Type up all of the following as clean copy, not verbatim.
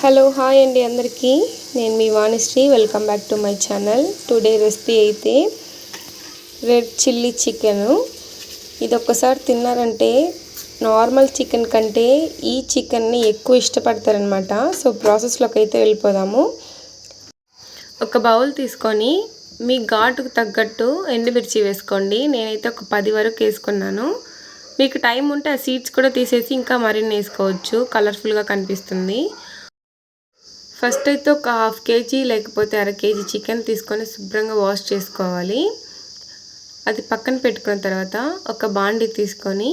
Hello hi అండి అందరికీ. నేను మీ Vanishree. Welcome back to my channel. Today recipe అయితే రెడ్ చిల్లీ చికెను. ఇది ఒక్కసారి తిన్నారంటే నార్మల్ చికెన్ కంటే ఈ చికెన్ని ఎక్కువ ఇష్టపడతారనమాట. సో ప్రాసెస్లోకి అయితే వెళ్ళిపోదాము. ఒక బౌల్ తీసుకొని మీ ఘాటుకు తగ్గట్టు ఎండుమిర్చి వేసుకోండి. నేనైతే ఒక 10 వరకు వేసుకున్నాను. మీకు టైం ఉంటే ఆ సీడ్స్ కూడా తీసేసి ఇంకా మరిన్ని వేసుకోవచ్చు, కలర్ఫుల్గా కనిపిస్తుంది. ఫస్ట్ అయితే ఒక 1/2 kg లేకపోతే 1/2 kg చికెన్ తీసుకొని శుభ్రంగా వాష్ చేసుకోవాలి. అది పక్కన పెట్టుకున్న తర్వాత ఒక బాండీ తీసుకొని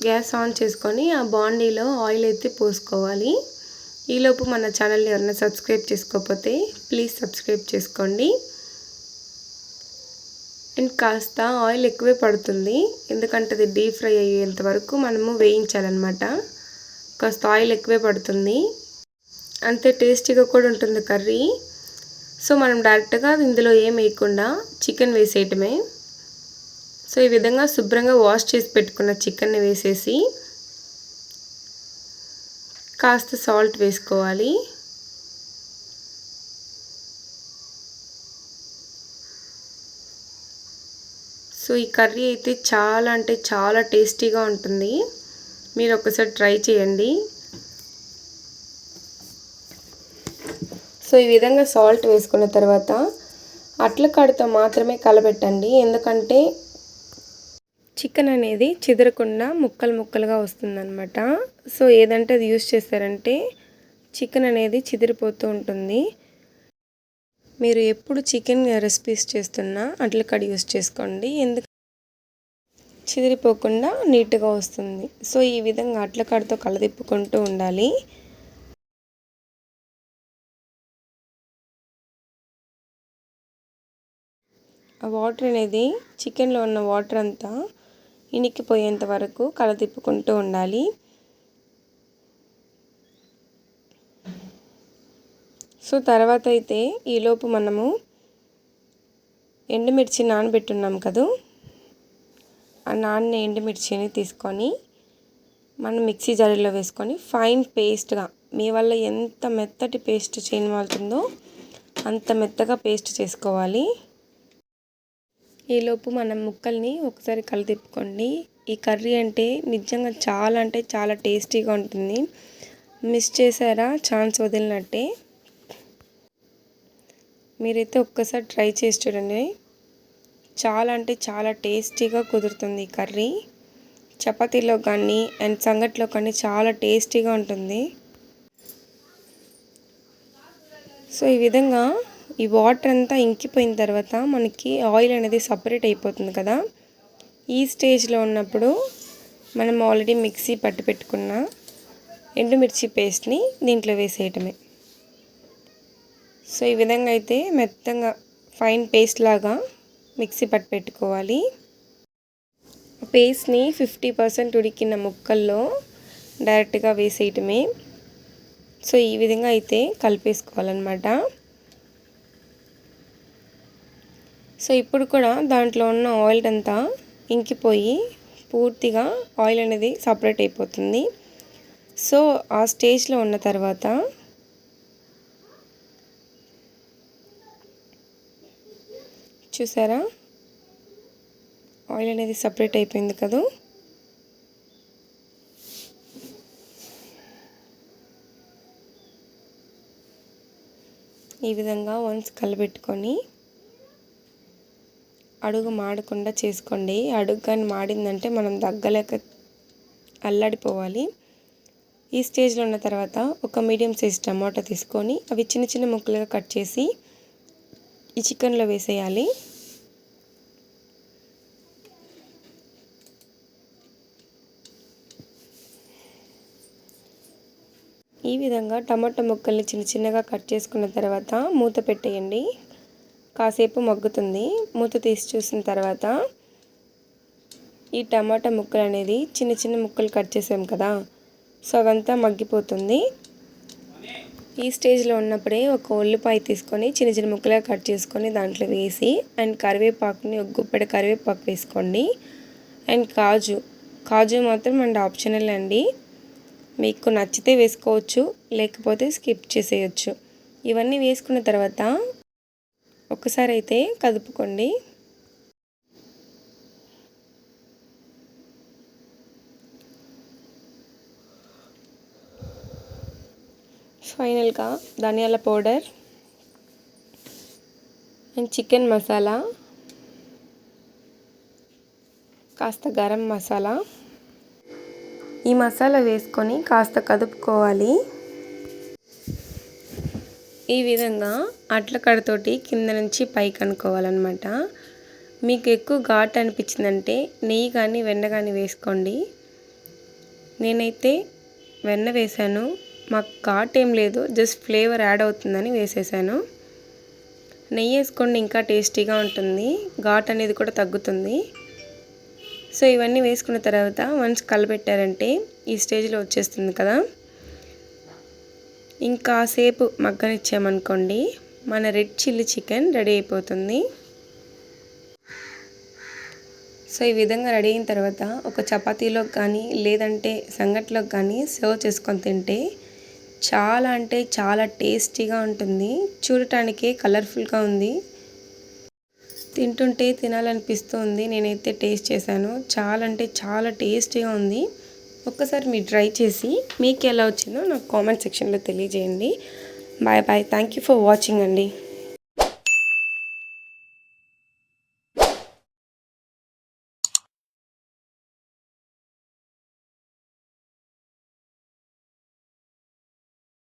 గ్యాస్ ఆన్ చేసుకొని ఆ బాండీలో ఆయిల్ అయితే పోసుకోవాలి. ఈలోపు మన ఛానల్ని ఎవరైనా సబ్స్క్రైబ్ చేసుకోకపోతే ప్లీజ్ సబ్స్క్రైబ్ చేసుకోండి. అండ్ కాస్త ఆయిల్ ఎక్కువే పడుతుంది, ఎందుకంటే అది డీప్ ఫ్రై అయ్యేంత వరకు మనము వేయించాలన్నమాట. కాస్త ఆయిల్ ఎక్కువే పడుతుంది, అంతే టేస్టీగా కూడా ఉంటుంది కర్రీ. సో మనం డైరెక్ట్గా ఇందులో ఏం వేయకుండా చికెన్ వేసేయటమే. సో ఈ విధంగా శుభ్రంగా వాష్ చేసి పెట్టుకున్న చికెన్ని వేసేసి కాస్త సాల్ట్ వేసుకోవాలి. సో ఈ కర్రీ అయితే చాలా అంటే చాలా టేస్టీగా ఉంటుంది. మీరు ఒకసారి ట్రై చేయండి. సో ఈ విధంగా సాల్ట్ వేసుకున్న తర్వాత అట్ల కాడతో మాత్రమే కలబెట్టండి, ఎందుకంటే చికెన్ అనేది చిదరకుండా ముక్కలు ముక్కలుగా వస్తుందన్నమాట. సో ఏదంటే అది యూస్ చేస్తారంటే చికెన్ అనేది చిదిరిపోతూ ఉంటుంది. మీరు ఎప్పుడు చికెన్ రెసిపీస్ చేస్తున్నా అట్ల కాడ యూస్ చేసుకోండి, ఎందుకంటే చిదిరిపోకుండా నీట్గా వస్తుంది. సో ఈ విధంగా అట్ల కాడతో కలదిప్పుకుంటూ ఉండాలి. ఆ వాటర్ అనేది చికెన్లో ఉన్న వాటర్ అంతా ఇనికిపోయేంత వరకు కలదిప్పుకుంటూ ఉండాలి. సో తర్వాత అయితే ఈలోపు మనము ఎండుమిర్చి నానబెట్టున్నాం కదా, ఆ నానిన ఎండుమిర్చిని తీసుకొని మనం మిక్సీ జారీలో వేసుకొని ఫైన్ పేస్ట్గా, మీ వల్ల ఎంత మెత్తటి పేస్ట్ చేయవలసిందో అంత మెత్తగా పేస్ట్ చేసుకోవాలి. ఈలోపు మనం ముక్కల్ని ఒకసారి కలిదిప్పుకోండి. ఈ కర్రీ అంటే నిజంగా చాలా టేస్టీగా ఉంటుంది. మిస్ చేశారా ఛాన్స్ వదిలినట్టే. మీరైతే ఒక్కసారి ట్రై చేసి చూడండి. చాలా టేస్టీగా కుదురుతుంది ఈ కర్రీ. చపాతీలో కానీ అండ్ సంగట్లో కానీ చాలా టేస్టీగా ఉంటుంది. సో ఈ విధంగా ఈ వాటర్ అంతా ఇంకిపోయిన తర్వాత మనకి ఆయిల్ అనేది సపరేట్ అయిపోతుంది కదా. ఈ స్టేజ్లో ఉన్నప్పుడు మనం ఆల్రెడీ మిక్సీ పట్టి పెట్టుకున్న ఎండుమిర్చి పేస్ట్ని దీంట్లో వేసేయటమే. సో ఈ విధంగా అయితే మెత్తగా ఫైన్ పేస్ట్ లాగా మిక్సీ పట్టి పెట్టుకోవాలి. పేస్ట్ని 50% ఉడికిన ముక్కల్లో డైరెక్ట్గా వేసేయటమే. సో ఈ విధంగా అయితే కలిపేసుకోవాలన్నమాట. సో ఇప్పుడు కూడా దాంట్లో ఉన్న ఆయిల్ అంతా ఇంకిపోయి పూర్తిగా ఆయిల్ అనేది సపరేట్ అయిపోతుంది. సో ఆ స్టేజ్లో ఉన్న తర్వాత చూసారా ఆయిల్ అనేది సపరేట్ అయిపోయింది కదా. ఈ విధంగా వన్స్ కలబెట్టుకొని అడుగు మాడకుండా చేసుకోండి. అడుగు కానీ మాడిందంటే మనం దగ్గలేక అల్లాడిపోవాలి. ఈ స్టేజ్లో ఉన్న తర్వాత ఒక మీడియం సైజ్ టమాటా తీసుకొని అవి చిన్న చిన్న ముక్కలుగా కట్ చేసి ఈ చికెన్లో వేసేయాలి. ఈ విధంగా టమాటా ముక్కల్ని చిన్న చిన్నగా కట్ చేసుకున్న తర్వాత మూత పెట్టేయండి. కాసేపు మగ్గుతుంది. మూత తీసి చూసిన తర్వాత ఈ టమాటా ముక్కలు అనేది చిన్న చిన్న ముక్కలు కట్ చేసాం కదా, సో అవంతా మగ్గిపోతుంది. ఈ స్టేజ్లో ఉన్నప్పుడే ఒక ఉల్లిపాయ తీసుకొని చిన్న చిన్న ముక్కలుగా కట్ చేసుకొని దాంట్లో వేసి అండ్ కరివేపాకుని ఒక గుప్పెడు కరివేపాకు వేసుకోండి. అండ్ కాజు మాత్రం అండ్ ఆప్షనల్ అండి. మీకు నచ్చితే వేసుకోవచ్చు, లేకపోతే స్కిప్ చేసేయచ్చు. ఇవన్నీ వేసుకున్న తర్వాత ఒకసారి అయితే కదుపుకోండి. ఫైనల్గా ధనియాల పౌడర్ అండ్ చికెన్ మసాలా, కాస్త గరం మసాలా, ఈ మసాలా వేసుకొని కాస్త కదుపుకోవాలి. ఈ విధంగా అట్ల కడతోటి కింద నుంచి పైకి అనుకోవాలన్నమాట. మీకు ఎక్కువ ఘాటు అనిపించిందంటే నెయ్యి కానీ వెన్న కానీ వేసుకోండి. నేనైతే వెన్న వేసాను, మాకు ఘాటు ఏం లేదు, జస్ట్ ఫ్లేవర్ యాడ్ అవుతుందని వేసేసాను. నెయ్యి వేసుకోండి, ఇంకా టేస్టీగా ఉంటుంది, ఘాటు అనేది కూడా తగ్గుతుంది. సో ఇవన్నీ వేసుకున్న తర్వాత వన్స్ కలిపెట్టారంటే ఈ స్టేజ్లో వచ్చేస్తుంది కదా. ఇంకా సేపు మగ్గనిచ్చామనుకోండి, మన రెడ్ చిల్లీ చికెన్ రెడీ అయిపోతుంది. సో ఈ విధంగా రెడీ అయిన తర్వాత ఒక చపాతీలోకి కానీ లేదంటే సంగట్లోకి కానీ సర్వ్ చేసుకొని తింటే చాలా అంటే చాలా టేస్టీగా ఉంటుంది. చూడటానికే కలర్ఫుల్గా ఉంది, తింటుంటే తినాలనిపిస్తుంది. నేనైతే టేస్ట్ చేశాను, చాలా అంటే చాలా టేస్టీగా ఉంది. ఒక్కసారి మీరు ట్రై చేసి మీకు ఎలా వచ్చిందో నాకు కామెంట్ సెక్షన్లో తెలియజేయండి. Bye bye. Thank you for watching అండి.